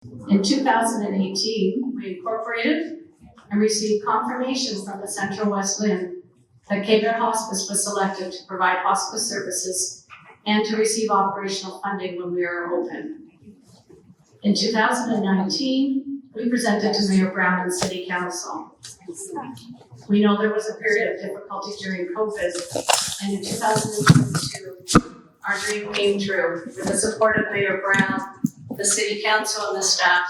In 2018, we incorporated and received confirmation from the Central West Lynn that Blair Hospice was selected to provide hospice services and to receive operational funding when we are open. In 2019, we presented to Mayor Brown and City Council. We know there was a period of difficulty during COVID, and in 2022, our dream came true. With the support of Mayor Brown, the City Council, and the staff,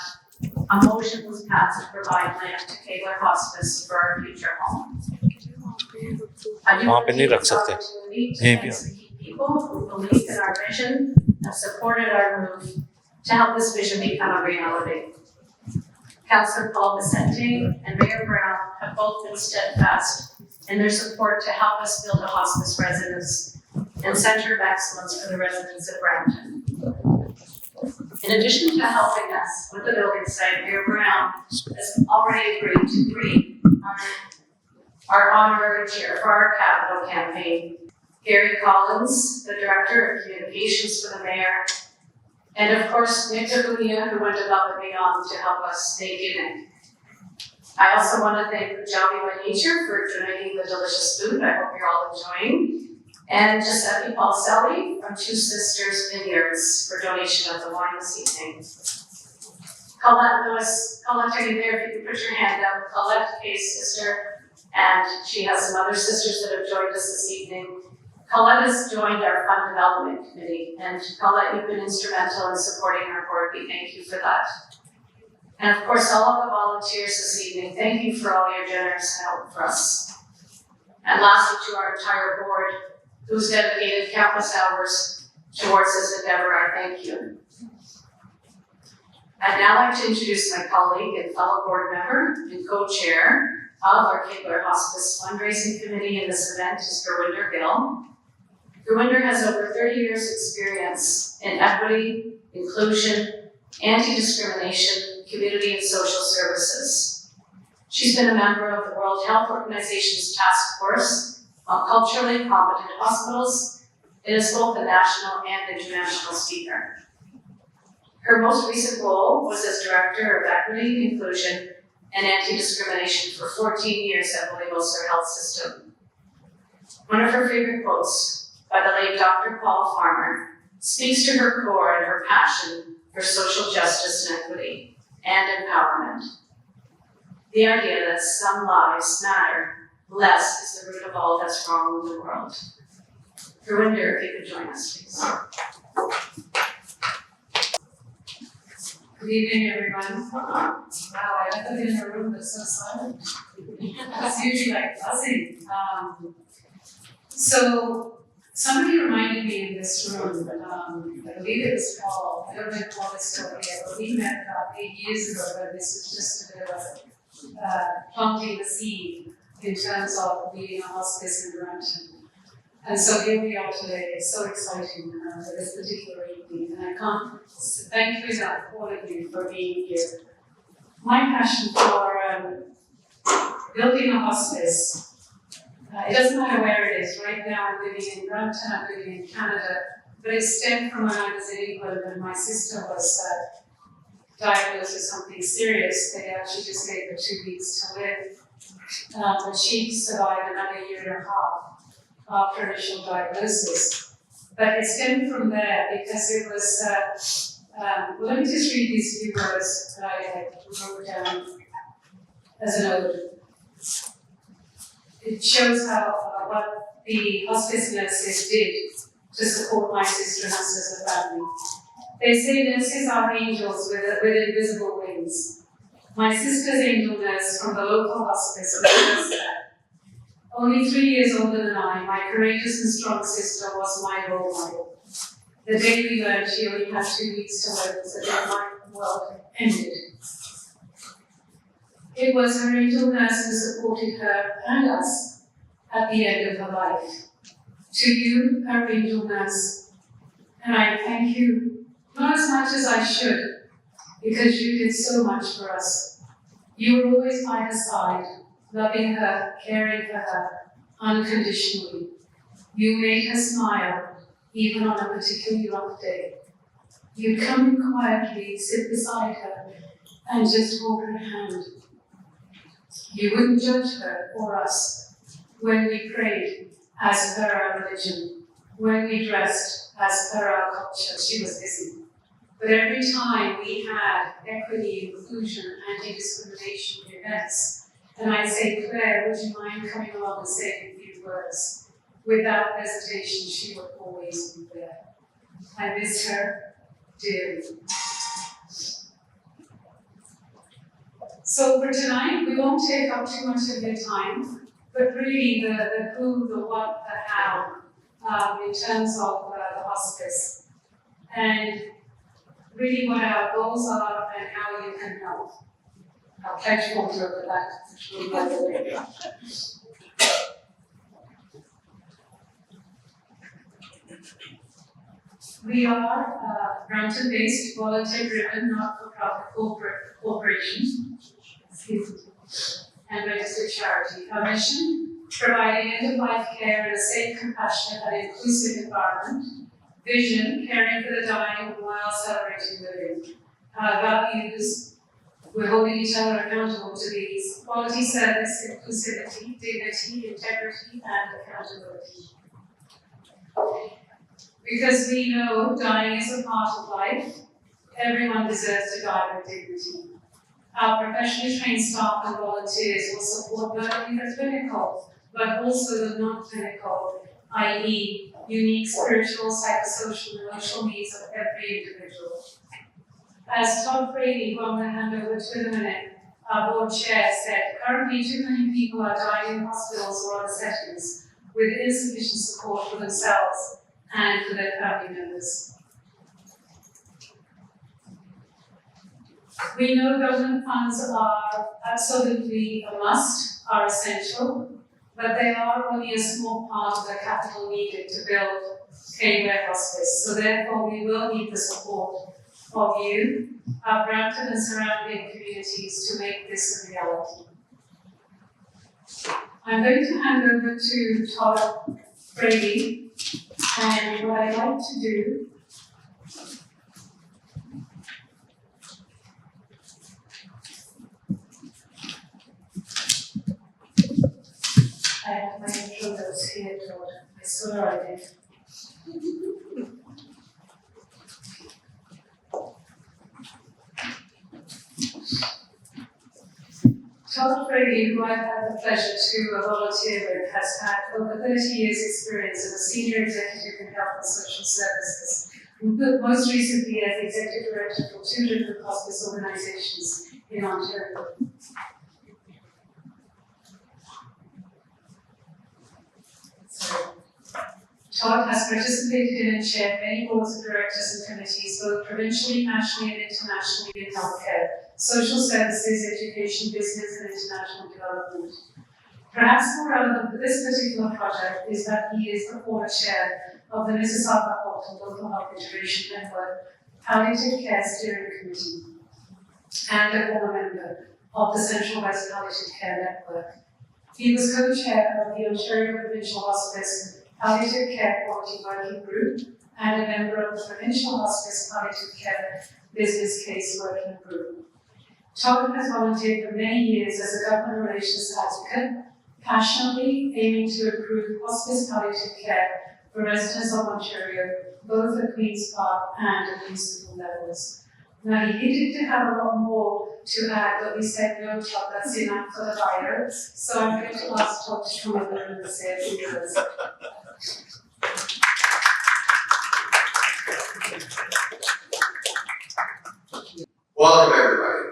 a motion was passed to provide land to Blair Hospice for our future home. I do want to take this opportunity to thank some key people who believe in our vision and supported our move to help this vision become a reality. Councillor Paul Vicente and Mayor Brown have both been steadfast in their support to help us build a hospice residence and center of excellence for the residents of Brampton. In addition to helping us with the building site, Mayor Brown has already agreed to green our honorary chair for our capital campaign. Gary Collins, the Director of Communications for the Mayor, and of course, Nick Agunia, who went above and beyond to help us make it. I also want to thank Punjabi by Nature for donating the delicious food. I hope you're all enjoying. And Giuseppe Paulselli from Two Sisters Vineyards for donation of the wine this evening. Colette Lewis, Colette, are you there? If you could put your hand up. Colette, Kay's sister, and she has some other sisters that have joined us this evening. Colette has joined our Fund Development Committee, and Colette, you've been instrumental in supporting our board. We thank you for that. And of course, all of the volunteers this evening, thank you for all your generous help for us. And lastly, to our entire board, who's dedicated countless hours towards this endeavor, I thank you. I'd now like to introduce my colleague and fellow board member and co-chair of our Blair Hospice Fundraising Committee in this event is Gurwinder Gill. Gurwinder has over 30 years experience in equity, inclusion, anti-discrimination, community and social services. She's been a member of the World Health Organization's task force on culturally competent hospitals and is both a national and international speaker. Her most recent role was as Director of Equity, Inclusion, and Anti-Discrimination for 14 years at William Ulster Health System. One of her favorite quotes by the late Dr. Paul Farmer speaks to her core and her passion for social justice and equity and empowerment. The idea that some lives matter less is the root of all that's wrong in the world. Gurwinder, if you could join us, please. Good evening, everyone. Wow, I never been in a room that's so silent. It's usually like buzzing. So somebody reminded me in this room, I believe it was Paul, I don't know if Paul is still here, but we met about 8 years ago, but this was just a bit of planting the seed in terms of being a hospice in Brampton. And so here we are today. It's so exciting for this particular evening, and I can't thank you enough, all of you, for being here. My passion for building a hospice, it doesn't matter where it is. Right now I'm living in Brampton, I'm living in Canada, but it stemmed from when I was in England and my sister was diagnosed with something serious. They actually just gave her 2 weeks to live, but she survived another year and a half after initial diagnosis. But it stemmed from there because it was, well, let me just read these few words that I wrote down as an ode. It shows how what the hospice nurses did to support my sister and us as a family. They say nurses are angels with invisible wings. My sister's angel nurse from the local hospice was only 3 years older than I, my courageous and strong sister was my role model. The day we learned she only had 2 weeks to live was the day my world ended. It was her angel nurse who supported her and us at the end of her life. To you, her angel nurse, and I thank you, not as much as I should, because you did so much for us. You were always by her side, loving her, caring for her unconditionally. You made her smile, even on a particularly rough day. you'd come in quietly, sit beside her, and just hold her hand. You wouldn't judge her or us when we prayed as per our religion, when we dressed as per our culture. She was busy. But every time we had equity, inclusion, anti-discrimination events, and I'd say, Claire, would you mind coming along and saying a few words? Without hesitation, she would always be there. I miss her dearly. So for tonight, we won't take up too much of your time, but really the who, the what, the how, in terms of the hospice, and really what our goals are and how you can help. I'll pledge water over that. We are a Brampton-based, volunteer-driven, not-for-profit corporation, and registered charity. Our mission: providing end-of-life care in a safe, compassionate, and inclusive environment. Vision: caring for the dying while celebrating living. Our values: we're holding each other accountable to these: quality service, inclusivity, dignity, integrity, and accountability. Because we know dying is a part of life, everyone deserves to die with dignity. Our professionally trained staff and volunteers will support not only the clinical, but also the non-clinical, i.e. unique spiritual, psychosocial, and emotional needs of every individual. As Todd Brady, who I'm going to hand over to in a minute, our board chair, said, currently too many people are dying in hospitals or other settings with insufficient support for themselves and for their family members. We know government funds are absolutely a must, are essential, but they are only a small part of the capital needed to build K-Ware Hospice. So therefore we will need the support of you, our Brampton and surrounding communities, to make this a reality. I'm going to hand over to Todd Brady, and what I'd like to do I have my intro notes here, Todd. I swear I did. Todd Brady, who I've had the pleasure to volunteer with, has had over 30 years' experience as a senior executive in health and social services, most recently as executive director for 2 different hospice organizations in Ontario. Todd has participated in and chaired many boards of directors and committees, both provincially, nationally, and internationally in healthcare, social services, education, business, and international development. Perhaps more relevant for this particular project is that he is the former chair of the Mississauga Halton Local Health Integration Network Palliative Care Steering Committee and a former member of the Central West Palliative Care Network. He was co-chair of the Ontario Provincial Hospice Palliative Care Quality Working Group and a member of the Provincial Hospice Palliative Care Business Case Working Group. Todd has volunteered for many years as a government relations advocate, passionately aiming to improve hospice palliative care for residents of Ontario, both at Queen's Park and at municipal levels. Now, he needed to have a lot more to add, but we said no, Todd, that's enough for the bio. So I'm going to ask Todd to come over and say a few words. Welcome, everybody.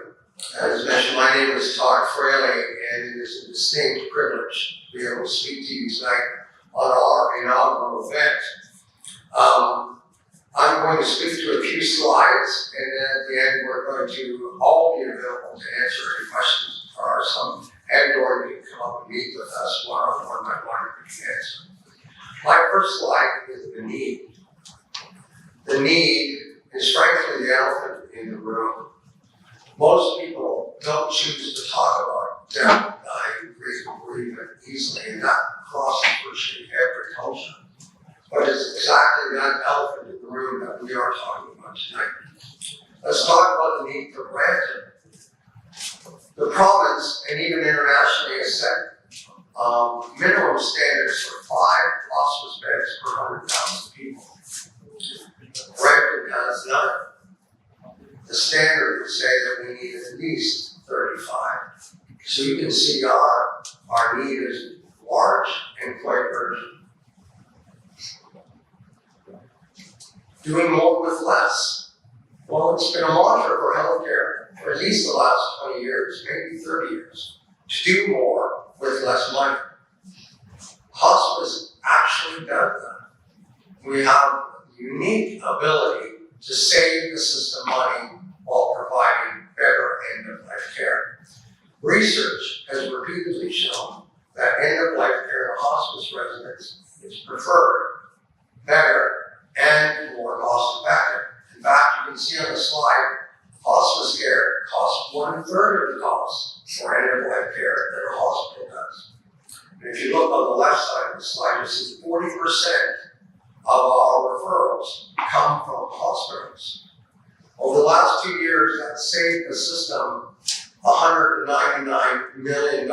As mentioned, my name is Todd Fraley, and it is a distinct privilege to be able to speak to you tonight on our inaugural event. I'm going to speak to a few slides, and then at the end, we're going to all be available to answer any questions there are some, and/or you can come up and meet with us one-on-one by one if you can answer. My first slide is the need. The need is frankly the elephant in the room. Most people don't choose to talk about death, dying, grief, or even easily, and that crosses virtually every culture. But it's exactly that elephant in the room that we are talking about tonight. Let's talk about the need for Brampton. The province, and even internationally, has set minimum standards for 5 hospice beds per 100,000 people. Brampton has none. The standard would say that we need at least 35. So you can see our need is large and quite urgent. Doing more with less. Well, it's been a mantra for healthcare for at least the last 20 years, maybe 30 years. To do more with less money. Hospice actually does that. We have the unique ability to save the system money while providing better end-of-life care. Research has repeatedly shown that end-of-life care in a hospice residence is preferred, better, and more cost-effective. In fact, you can see on the slide, hospice care costs 1/3 of the cost for end-of-life care that a hospital does. And if you look on the left side of the slide, you see 40% of our referrals come from hospitals. Over the last 2 years, that saved the system $199 million.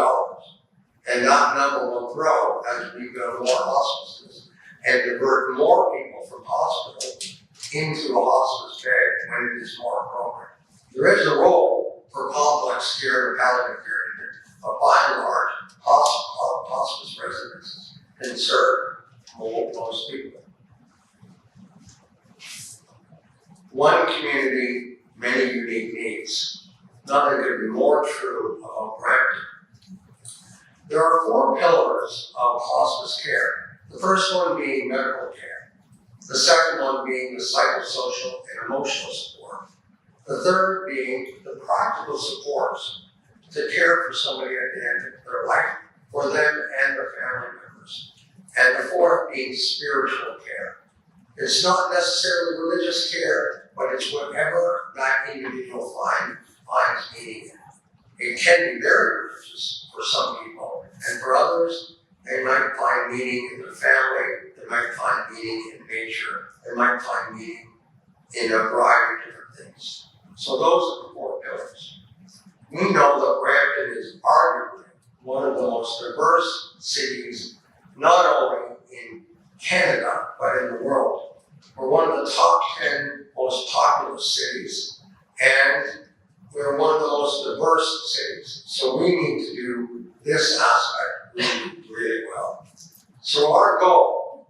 And that number will grow as we build more hospices and divert more people from hospital into a hospice bed when it is more appropriate. There is a role for complex care and palliative care here, but by and large, hospice residences can serve most people. One community, many unique needs. Nothing could be more true about Brampton. There are 4 pillars of hospice care. The first one being medical care. The second one being the psychosocial and emotional support. The third being the practical supports to care for somebody at the end of their life, for them and their family members. And the fourth being spiritual care. It's not necessarily religious care, but it's whatever that individual finds meaning in. It can be very religious for some people, and for others, they might find meaning in their family, they might find meaning in nature, they might find meaning in a variety of different things. So those are the 4 pillars. We know that Brampton is arguably one of the most diverse cities, not only in Canada, but in the world. We're one of the top 10 most populous cities, and we're one of the most diverse cities. So we need to do this aspect really well. So our goal,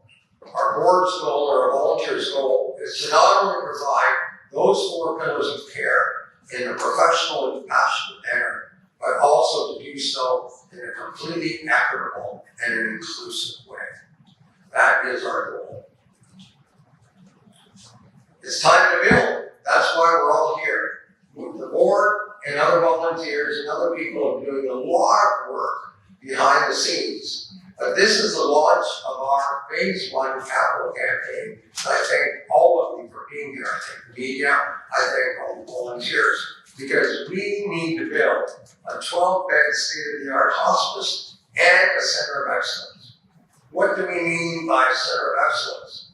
our board's goal, or our volunteers' goal, is to not only provide those 4 pillars of care in a professional and passionate manner, but also to do so in a completely equitable and an inclusive way. That is our goal. It's time to build. That's why we're all here. The board and other volunteers and other people are doing a lot of work behind the scenes. But this is the launch of our phase 1 capital campaign. And I thank all of you for being here. I thank the media. I thank all the volunteers. Because we need to build a 12-bed state-of-the-art hospice and a center of excellence. What do we mean by center of excellence?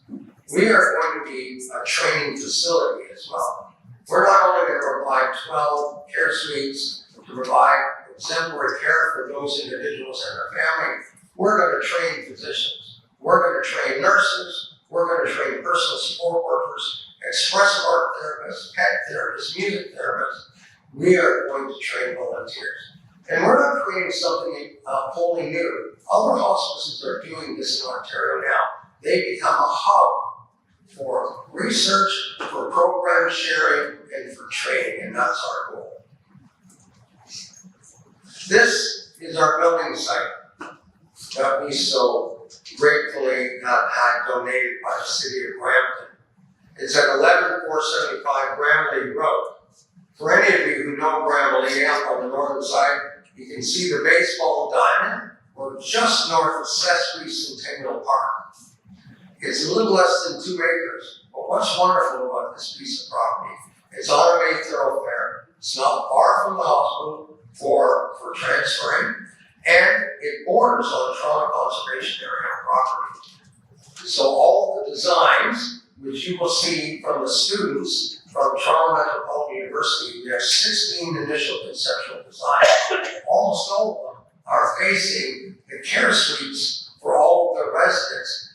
We are going to be a training facility as well. We're not only going to provide 12 care suites to provide exemplary care for those individuals and their family. We're going to train physicians. We're going to train nurses. We're going to train personal support workers, expressive art therapists, pet therapists, music therapists. We are going to train volunteers. And we're not creating something wholly new. Other hospices are doing this in Ontario now. They become a hub for research, for program sharing, and for training, and that's our goal. This is our building site that we so gratefully have had donated by the city of Brampton. It's at 11475 Gramley Road. For any of you who know Gramley up on the northern side, you can see the baseball diamond. We're just north of Sesame Centennial Park. It's a little less than 2 acres, but what's wonderful about this piece of property, it's on a main thoroughfare, it's not far from the hospital for transferring, and it borders on Toronto Conservation Area property. So all the designs, which you will see from the students from Toronto Metropolitan University, we have 16 initial conceptual designs. Almost all of them are facing the care suites for all of the residents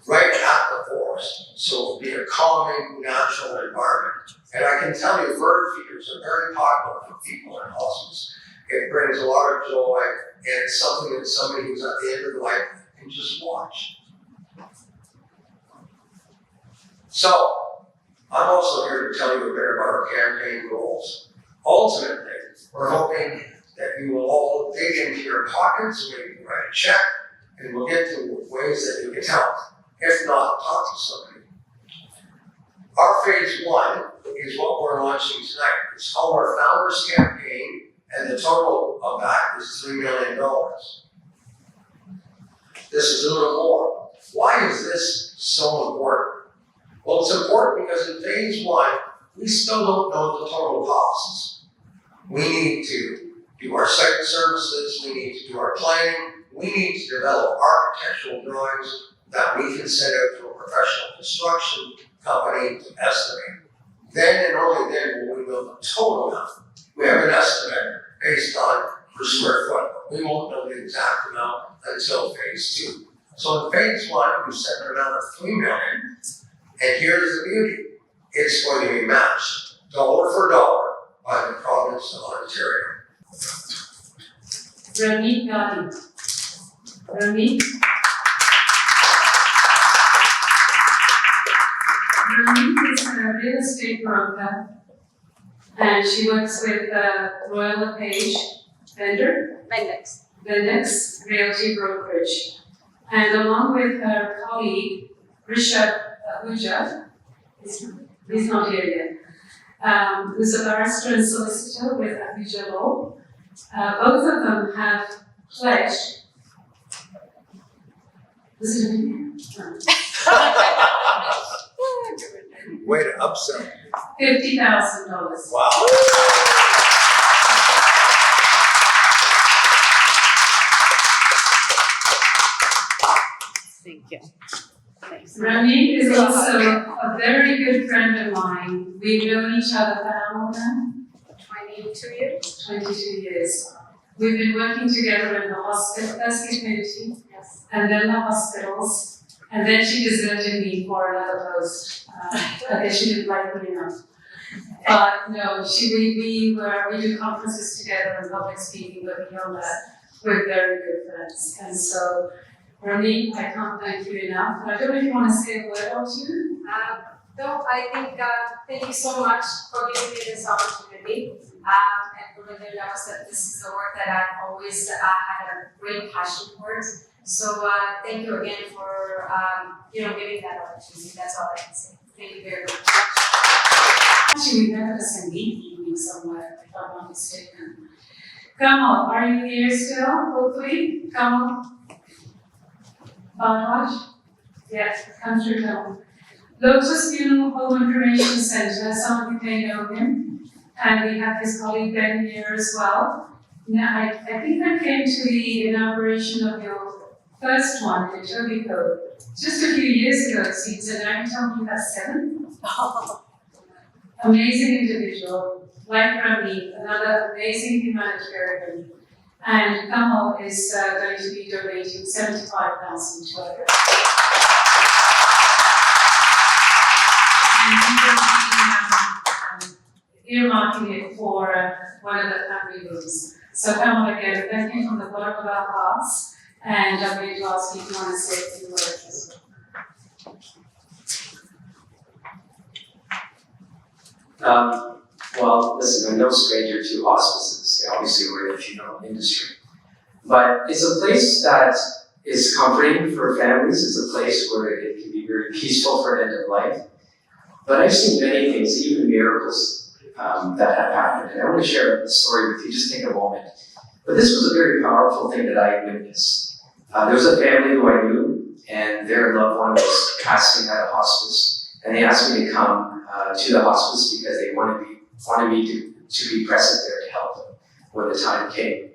right at the forest. So it'll be a calming, natural environment. And I can tell you, bird feeders are very popular for people in hospice. It brings a lot of joy, and it's something that somebody who's at the end of life can just watch. So, I'm also here to tell you a bit about our campaign goals. Ultimately, we're hoping that you will all dig into your pockets, maybe write a check, and we'll get to ways that you can help. If not, talk to somebody. Our phase 1 is what we're launching tonight. It's called our Founders Campaign, and the total of that is $3 million. This is a little more. Why is this so important? Well, it's important because in phase 1, we still don't know the total costs. We need to do our site services, we need to do our planning, we need to develop architectural drawings that we can send out to a professional construction company to estimate. Then and only then will we know the total amount. We have an estimate based on per square foot, but we won't know the exact amount until phase 2. So in phase 1, we've set an amount of $3 million, and here's the beauty. It's going to be matched dollar for dollar by the province of Ontario. Ramit Gandhi. Ramit. Ramit is a real estate broker, and she works with Royal LePage Vendex Realty Brokerage. And along with her colleague, Rishabh Ahuja, he's not here yet, who's a barrister and solicitor with Ahuja Law. Both of them have pledged. Is it in here? Way to upsell. $50,000. Wow. Thank you. Thanks. Ramit is also a very good friend of mine. We've known each other for how long now? 22 years? 22 years. We've been working together in the hospital, first the community, Yes. and then the hospitals, and then she deserted me for another post. I guess she didn't like me enough. But no, we do conferences together and public speaking, but beyond that, we're very good friends. And so, Ramit, I can't thank you enough. I don't know if you want to say a word or two. No, I think thank you so much for giving me this opportunity. And for the love that this is the work that I've always had a great passion for. So thank you again for giving that opportunity. That's all I can say. Thank you very much. Actually, we had a Sangeet evening somewhere, if I'm not mistaken. Kamal, are you here still? Hopefully, Kamal. Bharadwaj? Yes, come through, Kamal. Lotus Funeral Home Information Center, some of you may know him, and we have his colleague Ben here as well. Now, I think I came to the inauguration of your first one in Etobicoke just a few years ago, it seems, and now you tell me you have 7? Amazing individual, like Rami, another amazing humanitarian, and Kamal is going to be donating $75,000 to her. And earmarking it for one of the family rooms. So Kamal, again, thank you from the bottom of our hearts, and I'm going to ask you if you want to say a few words as well. Well, listen, I'm no stranger to hospices. Obviously, we're in the funeral industry. But it's a place that is comforting for families. It's a place where it can be very peaceful for an end of life. But I've seen many things, even miracles, that have happened. And I want to share the story with you. Just take a moment. But this was a very powerful thing that I witnessed. There was a family who I knew, and their loved one was passing at a hospice. And they asked me to come to the hospice because they wanted me to be present there to help them when the time came.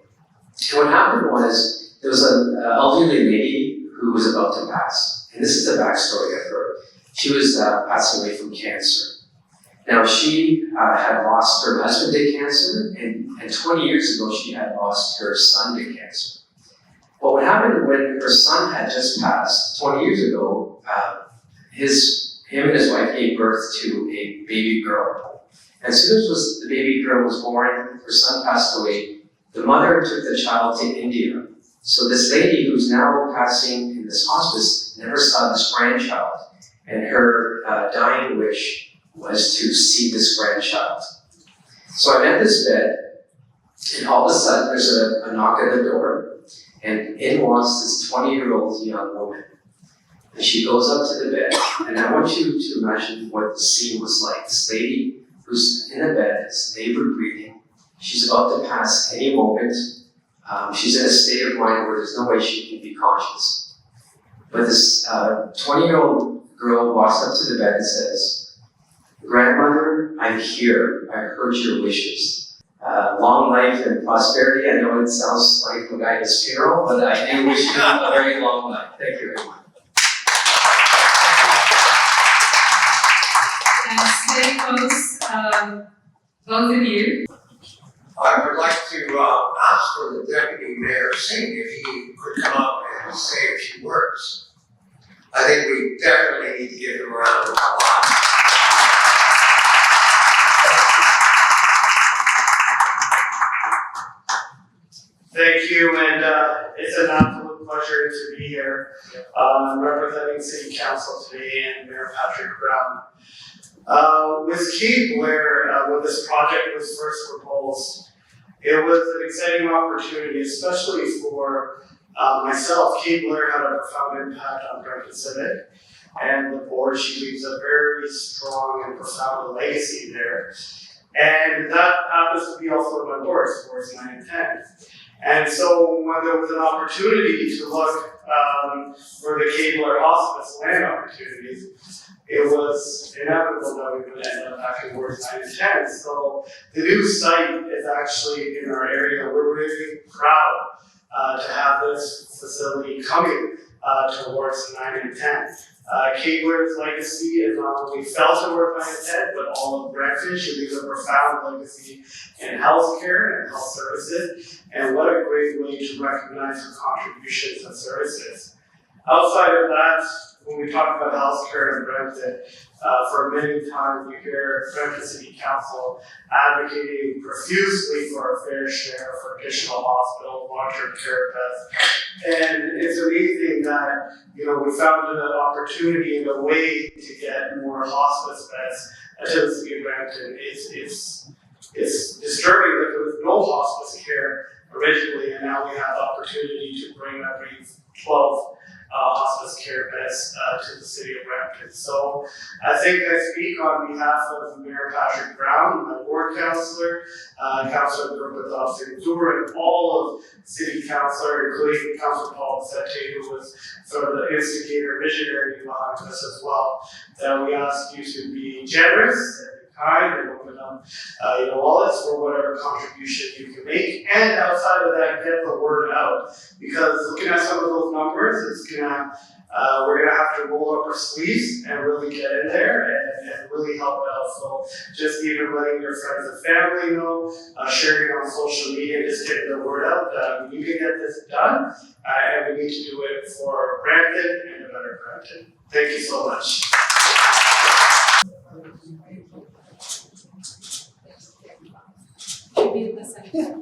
And what happened was, there was an elderly lady who was about to pass. And this is the backstory of her. She was passing away from cancer. Now, she had lost her husband to cancer, and 20 years ago, she had lost her son to cancer. But what happened when her son had just passed 20 years ago, him and his wife gave birth to a baby girl. And as soon as the baby girl was born, her son passed away, the mother took the child to India. So this lady who's now passing in this hospice never saw this grandchild. And her dying wish was to see this grandchild. So I'm at this bed, and all of a sudden there's a knock at the door, and in walks this 20-year-old young woman. And she goes up to the bed, and I want you to imagine what the scene was like. This lady who's in the bed is labored breathing. She's about to pass any moment. She's in a state of mind where there's no way she can be conscious. But this 20-year-old girl walks up to the bed and says, "Grandmother, I'm here. I heard your wishes. Long life and prosperity." I know it sounds like a guy's funeral, but I do wish you a very long life. Thank you very much. And stay close, both of you. I would like to ask for the Deputy Mayor Saini if he could come up and say a few words. I think we definitely need to give him a round of applause. Thank you, and it's an absolute pleasure to be here representing City Council today and Mayor Patrick Brown. With Kate Blair, when this project was first proposed, it was an exciting opportunity, especially for myself. Kate Blair had a profound impact on Brampton Civic and the board. She leaves a very strong and profound legacy there. And that happens to be also my boards, boards 9 and 10. And so when there was an opportunity to look for the Kate Blair Hospice land opportunities, it was inevitable that we would end up having wards 9 and 10. So the new site is actually in our area. We're really proud to have this facility coming towards 9 and 10. Kate Blair's legacy is not only felt in Ward 9 and 10, but all of Brampton. She leaves a profound legacy in healthcare and health services. And what a great way to recognize her contributions and services. Outside of that, when we talk about healthcare in Brampton, for many times we hear Brampton City Council advocating profusely for a fair share for additional hospitals, long-term care beds. And it's amazing that, we found an opportunity and a way to get more hospice beds to the city of Brampton. It's disturbing that there was no hospice care originally, and now we have the opportunity to bring every 12 hospice care beds to the city of Brampton. So I think I speak on behalf of Mayor Patrick Brown, my ward councillor, Councillor Gurpratap Singh Dur, and all of city councillor, including Councillor Paul Sete, who was sort of the instigator, visionary behind this as well, that we ask you to be generous and kind and open up wallets for whatever contribution you can make, and outside of that, get the word out. Because looking at some of those numbers, we're gonna have to roll up our sleeves and really get in there and really help out. So just even letting your friends and family know, sharing on social media, just getting the word out that we need to get this done, and we need to do it for Brampton and a better Brampton. Thank you so much. Maybe the second.